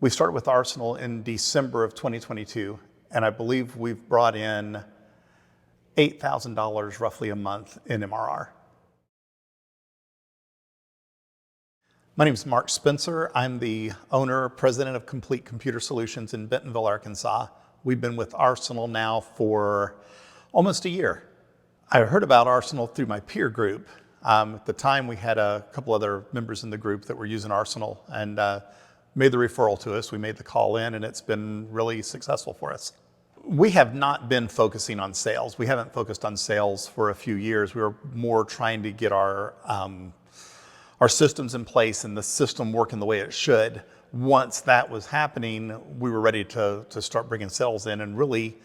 We started with Arsenal in December of 2022, and I believe we've brought in $8,000 roughly a month in MRR. My name is Mark Spencer. I'm the owner, president of Complete Computer Solutions in Bentonville, Arkansas. We've been with Arsenal now for almost a year. I heard about Arsenal through my peer group. At the time, we had a couple other members in the group that were using Arsenal and made the referral to us. We made the call in, and it's been really successful for us. We have not been focusing on sales. We haven't focused on sales for a few years. We were more trying to get our systems in place and the system working the way it should. Once that was happening, we were ready to start bringing sales in, and really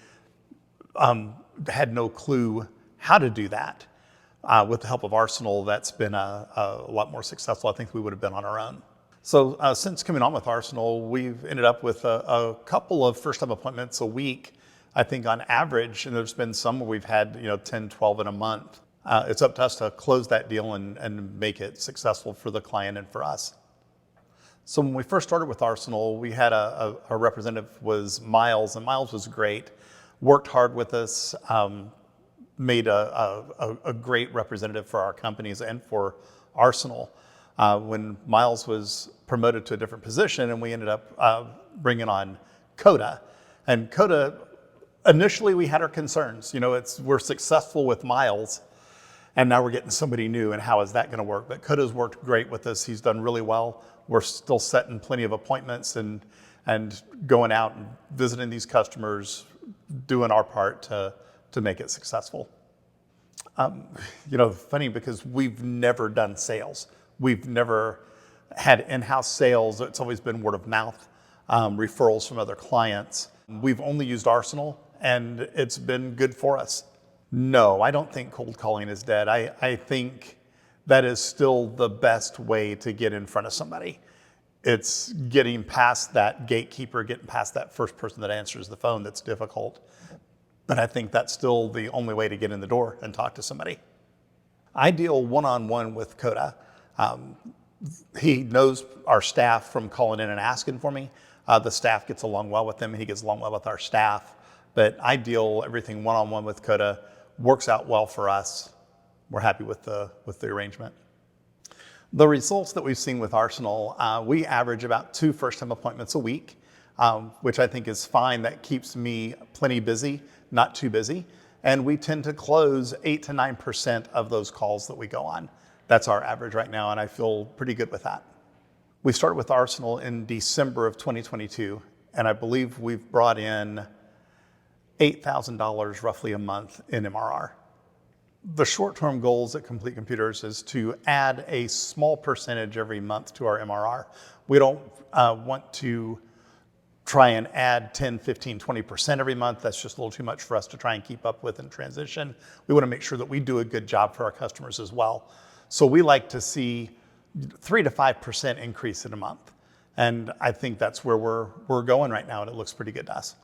had no clue how to do that. With the help of Arsenal, that's been a lot more successful. I think we would have been on our own. So since coming on with Arsenal, we've ended up with a couple of first-time appointments a week, I think on average, and there's been some where we've had 10, 12 in a month. It's up to us to close that deal and make it successful for the client and for us. So when we first started with Arsenal, we had a representative was Miles, and Miles was great, worked hard with us, made a great representative for our companies and for Arsenal. When Miles was promoted to a different position, and we ended up bringing on Coda. And Coda, initially we had our concerns. We're successful with Miles, and now we're getting somebody new, and how is that going to work? But Coda's worked great with us. He's done really well. We're still setting plenty of appointments and going out and visiting these customers, doing our part to make it successful. Funny, because we've never done sales. We've never had in-house sales. It's always been word of mouth, referrals from other clients. We've only used Arsenal, and it's been good for us. No, I don't think cold calling is dead. I think that is still the best way to get in front of somebody. It's getting past that gatekeeper, getting past that first person that answers the phone that's difficult. But I think that's still the only way to get in the door and talk to somebody. I deal one-on-one with Coda. He knows our staff from calling in and asking for me. The staff gets along well with him, and he gets along well with our staff. But I deal everything one-on-one with Coda. Works out well for us. We're happy with the arrangement. The results that we've seen with Arsenal, we average about 2 first-time appointments a week, which I think is fine. That keeps me plenty busy, not too busy. And we tend to close 8 to 9% of those calls that we go on. That's our average right now, and I feel pretty good with that. We started with Arsenal in December of 2022, and I believe we've brought in $8,000 roughly a month in MRR. The short-term goals at Complete Computers is to add a small percentage every month to our MRR. We don't want to try and add 10, 15, 20% every month. That's just a little too much for us to try and keep up with in transition. We want to make sure that we do a good job for our customers as well. So we like to see 3 to 5% increase in a month. And I think that's where we're going right now, and it looks pretty good to us.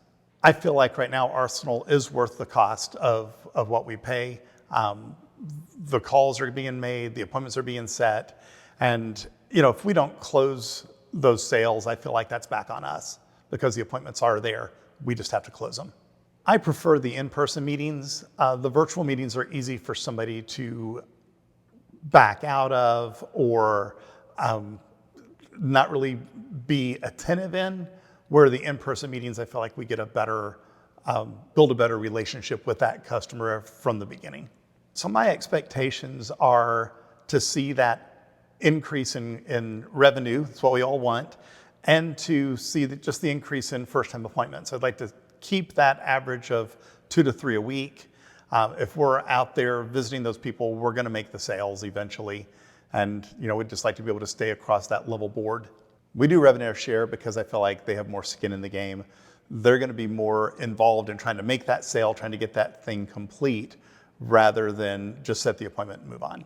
I feel like right now Arsenal is worth the cost of what we pay. The calls are being made, the appointments are being set. And if we don't close those sales, I feel like that's back on us, because the appointments are there. We just have to close them. I prefer the in-person meetings. The virtual meetings are easy for somebody to back out of or not really be attentive in, where the in-person meetings, I feel like we get build a better relationship with that customer from the beginning. So my expectations are to see that increase in revenue. That's what we all want. And to see just the increase in first-time appointments. I'd like to keep that average of 2 to 3 a week. If we're out there visiting those people, we're going to make the sales eventually. And we'd just like to be able to stay across that level board. We do revenue share because I feel like they have more skin in the game. They're going to be more involved in trying to make that sale, trying to get that thing complete, rather than just set the appointment and move on.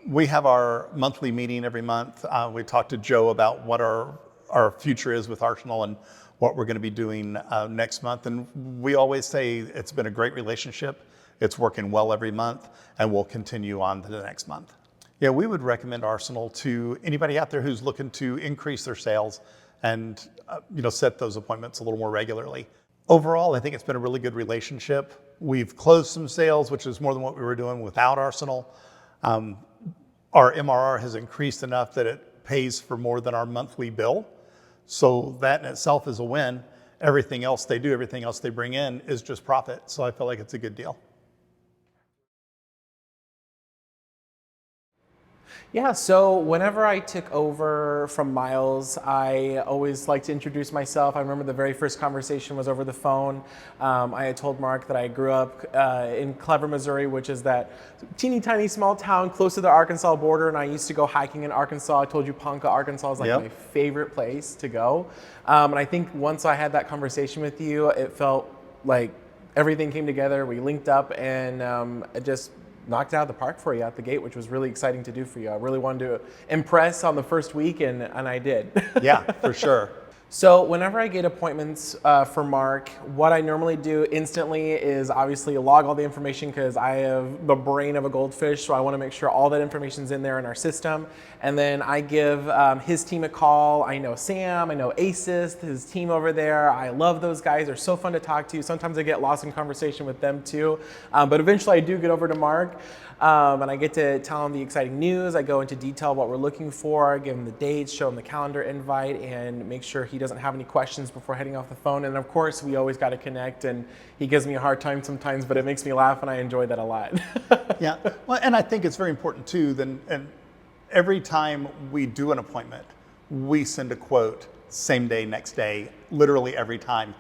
We have our monthly meeting every month. We talk to Joe about what our future is with Arsenal and what we're going to be doing next month. And we always say it's been a great relationship. It's working well every month, and we'll continue on to the next month. Yeah, we would recommend Arsenal to anybody out there who's looking to increase their sales and set those appointments a little more regularly. Overall, I think it's been a really good relationship. We've closed some sales, which is more than what we were doing without Arsenal. Our MRR has increased enough that it pays for more than our monthly bill. So that in itself is a win. Everything else they do, everything else they bring in is just profit. So I feel like it's a good deal. Yeah, so whenever I took over from Miles, I always like to introduce myself. I remember the very first conversation was over the phone. I had told Mark that I grew up in Clever, Missouri, which is that teeny tiny small town close to the Arkansas border, and I used to go hiking in Arkansas. I told you Ponca, Arkansas is like my favorite place to go. And I think once I had that conversation with you, it felt like everything came together. We linked up, and it just knocked it out of the park for you out the gate, which was really exciting to do for you. I really wanted to impress on the first week, and I did. Yeah, for sure. So whenever I get appointments for Mark, what I normally do instantly is obviously log all the information, because I have the brain of a goldfish, so I want to make sure all that information's in there in our system. And then I give his team a call. I know Sam, I know Asis, his team over there. I love those guys. They're so fun to talk to. Sometimes I get lost in conversation with them too. But eventually I do get over to Mark. And I get to tell him the exciting news. I go into detail what we're looking for, give him the dates, show him the calendar invite, and make sure he doesn't have any questions before heading off the phone. And of course, we always got to connect, and he gives me a hard time sometimes, but it makes me laugh, and I enjoy that a lot. Yeah, well, and I think it's very important too, and every time we do an appointment, we send a quote, same day, next day, literally every time.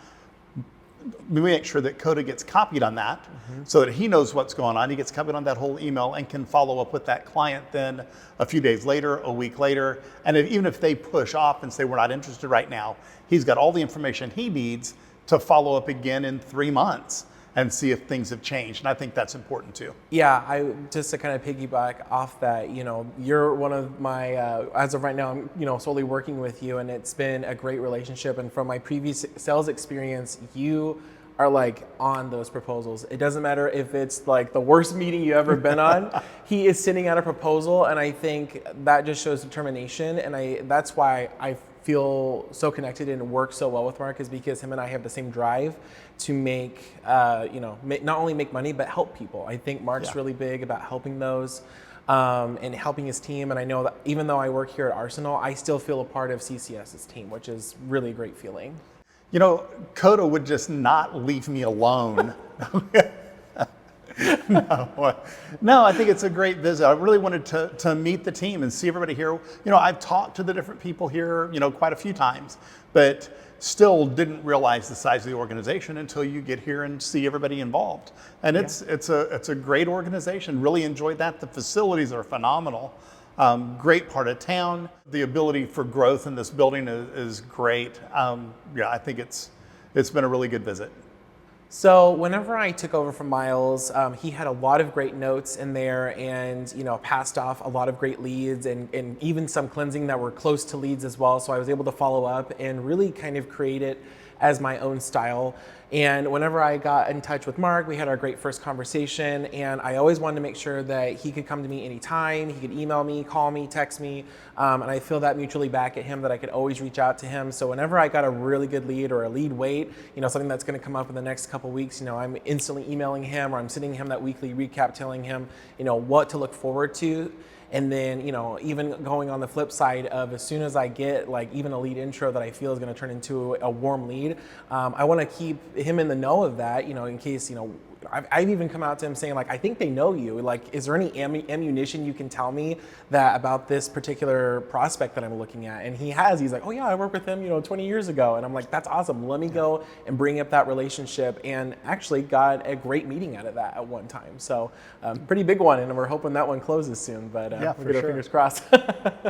We make sure that Coda gets copied on that, so that he knows what's going on. He gets copied on that whole email and can follow up with that client then a few days later, a week later. And even if they push off and say, we're not interested right now, he's got all the information he needs to follow up again in 3 months and see if things have changed. And I think that's important too. Yeah, just to kind of piggyback off that, you're one of my, as of right now, I'm, solely working with you, and it's been a great relationship. And from my previous sales experience, you are like on those proposals. It doesn't matter if it's like the worst meeting you ever been on, he is sending out a proposal. And I think that just shows determination. And that's why I feel so connected and work so well with Mark, is because him and I have the same drive to make, not only make money, but help people. I think Mark's really big about helping those and helping his team. And I know that even though I work here at Arsenal, I still feel a part of CCS's team, which is really a great feeling. Coda would just not leave me alone. No, I think it's a great visit. I really wanted to meet the team and see everybody here. I've talked to the different people here, quite a few times, but still didn't realize the size of the organization until you get here and see everybody involved. And it's a great organization. Really enjoyed that. The facilities are phenomenal. Great part of town. The ability for growth in this building is great. I think it's been a really good visit. So whenever I took over from Miles, he had a lot of great notes in there, and passed off a lot of great leads, and even some cleansing that were close to leads as well. So I was able to follow up and really kind of create it as my own style. And whenever I got in touch with Mark, we had our great first conversation, and I always wanted to make sure that he could come to me anytime. He could email me, call me, text me, and I feel that mutually back at him, that I could always reach out to him. So whenever I got a really good lead or a lead weight, something that's going to come up in the next couple weeks, I'm instantly emailing him, or I'm sending him that weekly recap telling him, what to look forward to. And then, even going on the flip side of, as soon as I get like even a lead intro that I feel is going to turn into a warm lead, I want to keep him in the know of that, in case, I've even come out to him saying, like, I think they know you. Like, is there any ammunition you can tell me that about this particular prospect that I'm looking at? And he's like, oh yeah, I worked with him, 20 years ago. And I'm like, that's awesome. Let me go and bring up that relationship, and actually got a great meeting out of that at one time. So pretty big one, and we're hoping that one closes soon, but we're going to fingers crossed.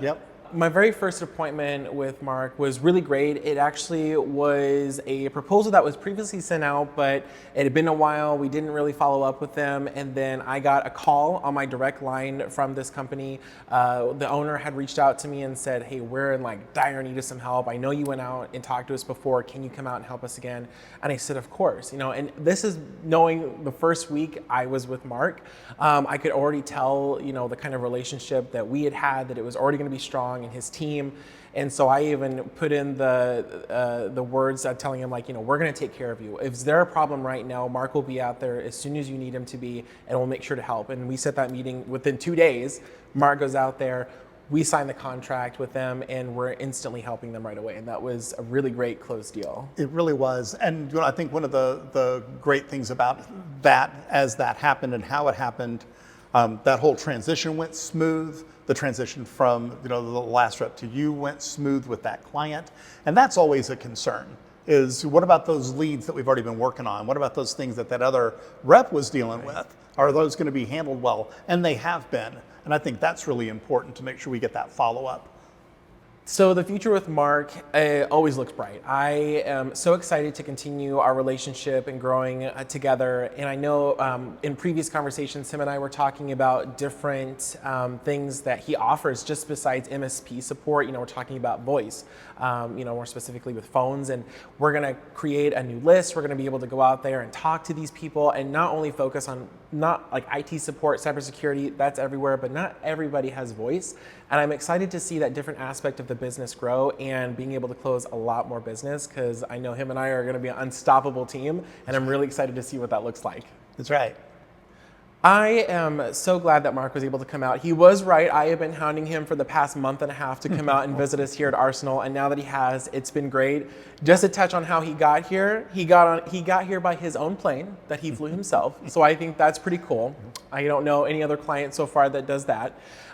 Yep. My very first appointment with Mark was really great. It actually was a proposal that was previously sent out, but it had been a while. We didn't really follow up with them. And then I got a call on my direct line from this company. The owner had reached out to me and said, hey, we're in like dire need of some help. I know you went out and talked to us before. Can you come out and help us again? And I said, of course. And this is knowing the first week I was with Mark. I could already tell, the kind of relationship that we had, that it was already going to be strong. along and his team. And so I even put in the words telling him, like, we're going to take care of you. If there's a problem right now, Mark will be out there as soon as you need him to be, and we'll make sure to help. And we set that meeting within 2 days. Mark goes out there, we sign the contract with them, and we're instantly helping them right away. And that was a really great closed deal. It really was. And I think one of the great things about that, as that happened and how it happened, that whole transition went smooth. The transition from the last rep to you went smooth with that client. And that's always a concern, is what about those leads that we've already been working on? What about those things that other rep was dealing with? Are those going to be handled well? And they have been. And I think that's really important to make sure we get that follow-up. So the future with Mark always looks bright. I am so excited to continue our relationship and growing together. And I know in previous conversations, him and I were talking about different things that he offers just besides MSP support. We're talking about voice, more specifically with phones. And we're going to create a new list. We're going to be able to go out there and talk to these people and not only focus on not like IT support, cybersecurity, that's everywhere, but not everybody has voice. And I'm excited to see that different aspect of the business grow and being able to close a lot more business, because I know him and I are going to be an unstoppable team, and I'm really excited to see what that looks like. That's right. I am so glad that Mark was able to come out. He was right. I have been hounding him for the past month and a half to come out and visit us here at Arsenal, and now that he has, it's been great. Just to touch on how he got here, he got here by his own plane that he flew himself. So I think that's pretty cool. I don't know any other client so far that does that.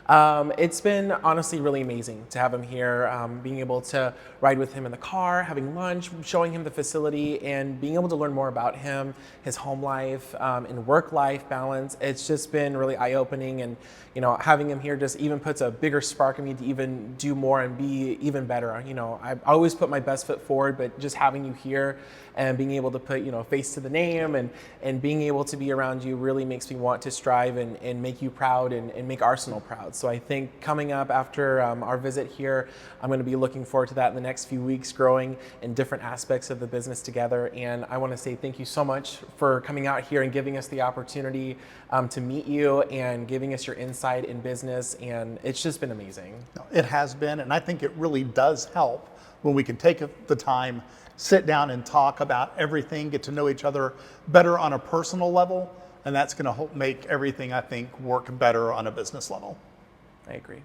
It's been honestly really amazing to have him here, being able to ride with him in the car, having lunch, showing him the facility, and being able to learn more about him, his home life, and work-life balance. It's just been really eye-opening, and having him here just even puts a bigger spark in me to even do more and be even better. I always put my best foot forward, but just having you here and being able to put a face to the name and being able to be around you really makes me want to strive and make you proud and make Arsenal proud. So I think coming up after our visit here, I'm going to be looking forward to that in the next few weeks, growing in different aspects of the business together. And I want to say thank you so much for coming out here and giving us the opportunity to meet you and giving us your insight in business. And it's just been amazing. It has been, and I think it really does help when we can take the time, sit down and talk about everything, get to know each other better on a personal level, and that's going to help make everything, I think, work better on a business level. I agree.